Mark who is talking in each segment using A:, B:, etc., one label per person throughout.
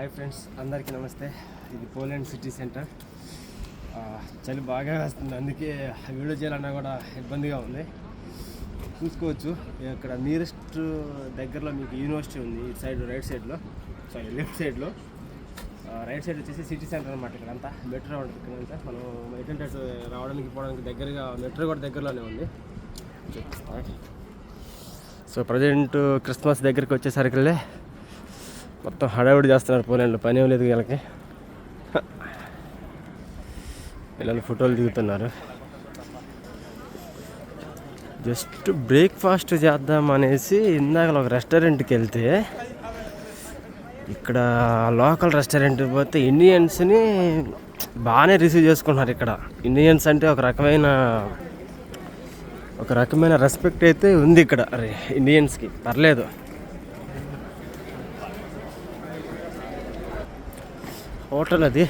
A: Hi friends, అందరికీ నమస్తే. ఇది పోలాండ్ సిటీ సెంటర్. చలి బాగా వేస్తుంది, అందుకే వీడియో చేయాలన్నా కూడా ఇబ్బందిగా ఉంది. చూసుకోవచ్చు, ఇక్కడ నియరెస్ట్ దగ్గరలో మీకు యూనివర్సిటీ ఉంది. ఇటు సైడ్ రైట్ సైడ్లో, లెఫ్ట్ సైడ్లో. రైట్ సైడ్ వచ్చేసి సిటీ సెంటర్ అనమాట. ఇక్కడ అంతా మెట్రో ఉంటుంది. ఇక్కడంతా మనం ఎటంటే రావడానికి పోవడానికి దగ్గరగా మెట్రో కూడా దగ్గరలోనే ఉంది. సో ప్రజెంట్ క్రిస్మస్ దగ్గరికి వచ్చేసరికి మొత్తం హడావిడి చేస్తున్నారు పోలాండ్లో. పని ఏం లేదు వీళ్ళకి. పిల్లలు ఫోటోలు దిగుతున్నారు. జస్ట్ బ్రేక్ఫాస్ట్ చేద్దాం అనేసి ఇందాక ఒక రెస్టారెంట్కి వెళ్తే, ఇక్కడ లోకల్ రెస్టారెంట్కి పోతే ఇండియన్స్ని బాగానే రిసీవ్ చేసుకుంటున్నారు. ఇక్కడ ఇండియన్స్ అంటే ఒక రకమైన రెస్పెక్ట్ అయితే ఉంది ఇక్కడ. ఇండియన్స్కి పర్లేదు. హోటల్ అది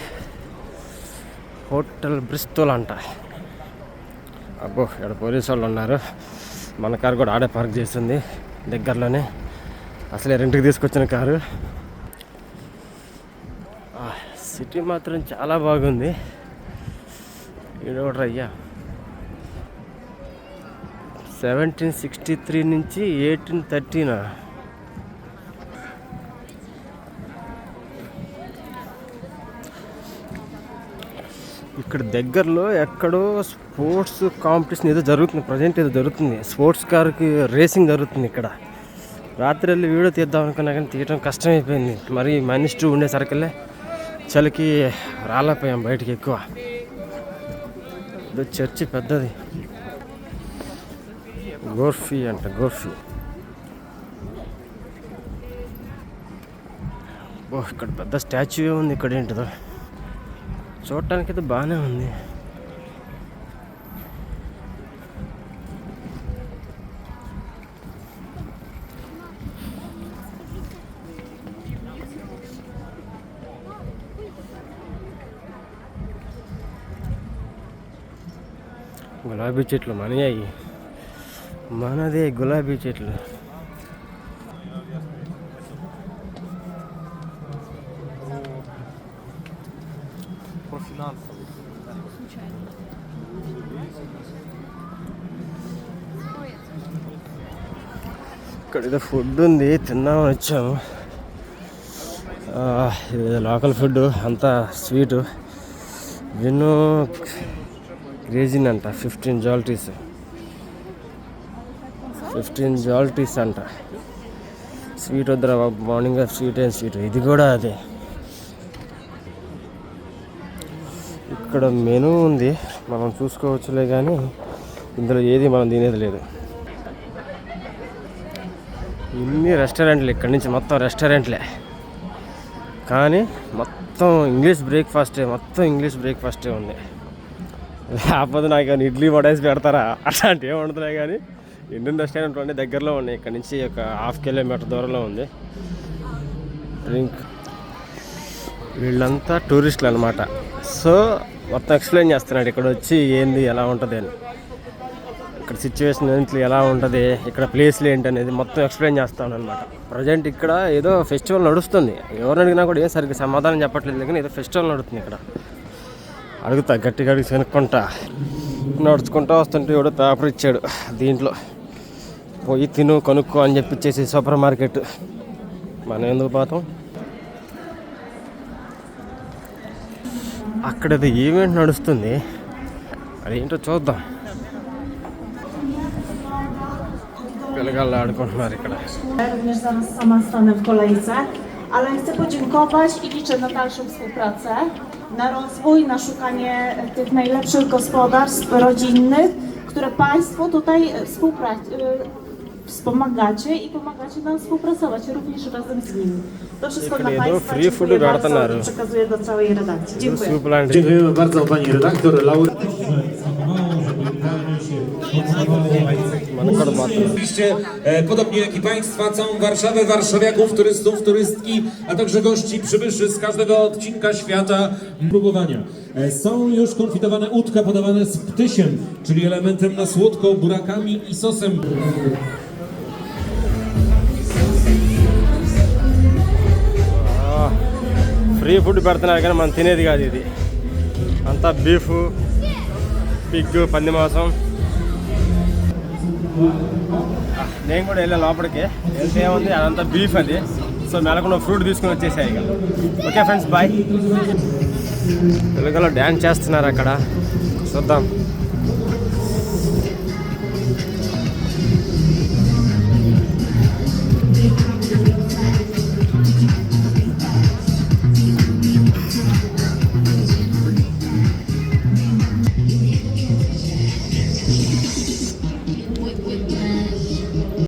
A: హోటల్ బ్రిస్టోల్ అంట. అబ్బో, ఇక్కడ పోలీసు వాళ్ళు ఉన్నారు. మన కారు కూడా ఆడే పార్క్ చేస్తుంది దగ్గరలోనే. అసలే రెంట్కి తీసుకొచ్చిన కారు. సిటీ మాత్రం చాలా బాగుంది. అయ్యా 1763 నుంచి 1813. ఇక్కడ దగ్గరలో ఎక్కడో స్పోర్ట్స్ కాంపిటీషన్ ఏదో జరుగుతుంది. ప్రజెంట్ ఏదో జరుగుతుంది. స్పోర్ట్స్ కార్కి రేసింగ్ జరుగుతుంది ఇక్కడ. రాత్రి వెళ్ళి వీడియో తీద్దాం అనుకున్నా కానీ తీయడం కష్టమైపోయింది. మరి -2 ఉండేసరికల్లే చలికి రాలేకపోయాం బయటికి ఎక్కువ. ఇది చర్చి పెద్దది, గోర్ఫీ అంట. గోర్ఫీ. ఇక్కడ పెద్ద స్టాచ్యూ ఉంది. ఇక్కడ ఏంటిదో చూడటానికైతే బాగానే ఉంది. గులాబీ చెట్లు మనయాయి. మనదే గులాబీ చెట్లు. ఇక్కడ ఏదో ఫుడ్ ఉంది, తిందామని వచ్చాము. ఇది లోకల్ ఫుడ్, అంతా స్వీటు. వినో గ్రేజిన్ అంట. 15 జాల్టీస్ అంట. స్వీట్ వద్దరా మార్నింగ్. Sweet and sweet. ఇది కూడా అదే. ఇక్కడ మెనూ ఉంది, మనం చూసుకోవచ్చులే, కానీ ఇందులో ఏది మనం తినేది లేదు. ఇన్ని రెస్టారెంట్లు, ఇక్కడి నుంచి మొత్తం రెస్టారెంట్లే, కానీ మొత్తం ఇంగ్లీష్ బ్రేక్ఫాస్టే ఉంది. లేకపోతే నాకు కానీ ఇడ్లీ వడేసి పెడతారా అట్లాంటివి వండుతున్నాయి. కానీ ఇండియన్ రెస్టారెంట్లు అన్నీ దగ్గరలో ఉన్నాయి. ఇక్కడ నుంచి ఒక 1/2 కిలోమీటర్ దూరంలో ఉంది. డ్రింక్. వీళ్ళంతా టూరిస్టులు అనమాట. సో మొత్తం ఎక్స్ప్లెయిన్ చేస్తున్నాడు ఇక్కడ వచ్చి ఏంది ఎలా ఉంటుంది అని. ఇక్కడ సిచ్యువేషన్ ఏంటి, ఎలా ఉంటుంది, ఇక్కడ ప్లేస్లు ఏంటి అనేది మొత్తం ఎక్స్ప్లెయిన్ చేస్తాను అనమాట. ప్రజెంట్ ఇక్కడ ఏదో ఫెస్టివల్ నడుస్తుంది. ఎవరు అడిగినా కూడా ఏం సరిగ్గా సమాధానం చెప్పట్లేదు, కానీ ఏదో ఫెస్టివల్ నడుస్తుంది ఇక్కడ. అడుగుతా గట్టిగా అడిగి వెనుక్కుంటా నడుచుకుంటా వస్తుంటే ఎవడో పేపర్ ఇచ్చాడు. దీంట్లో పోయి తిను కొనుక్కో అని చెప్పిచ్చేసి సూపర్ మార్కెట్. మనం ఎందుకు పోతాం. అక్కడ ఏదో ఈవెంట్ నడుస్తుంది, అదేంటో చూద్దాం. పిల్లగాళ్ళు ఆడుకుంటున్నారు ఇక్కడ.
B: Również zaraz sama stanę w kolejce, ale chcę podziękować i liczę na dalszą współpracę, na rozwój, na szukanie tych najlepszych gospodarstw rodzinnych, które Państwo tutaj wspomagacie i pomagacie nam współpracować również razem z nimi. To wszystko dla Państwa. Dziękuję bardzo i przekazuję do całej redakcji. Dziękuję.
C: Dziękujemy bardzo Pani redaktor Laura.
D: Oczywiście, podobnie jak i Państwa, całą Warszawę, warszawiaków, turystów, turystki, a także gości przybyszy z każdego odcinka świata. Próbowania. Są już konfitowane udka podawane z ptysiem, czyli elementem na słodko, burakami i sosem.
A: Free food పెడుతున్నారు కానీ మనం తినేది కాదు ఇది. అంతా beef, Pig, పంది మాంసం. నేను కూడా వెళ్ళా లోపలికి, వెళ్తే ఏముంది అదంతా బీఫ్ అది. సో మెలకున్న ఫ్రూట్ తీసుకుని వచ్చేసాయి ఇక. Okay friends, bye. తెలుగులో డ్యాన్స్ చేస్తున్నారు అక్కడ, చూద్దాం.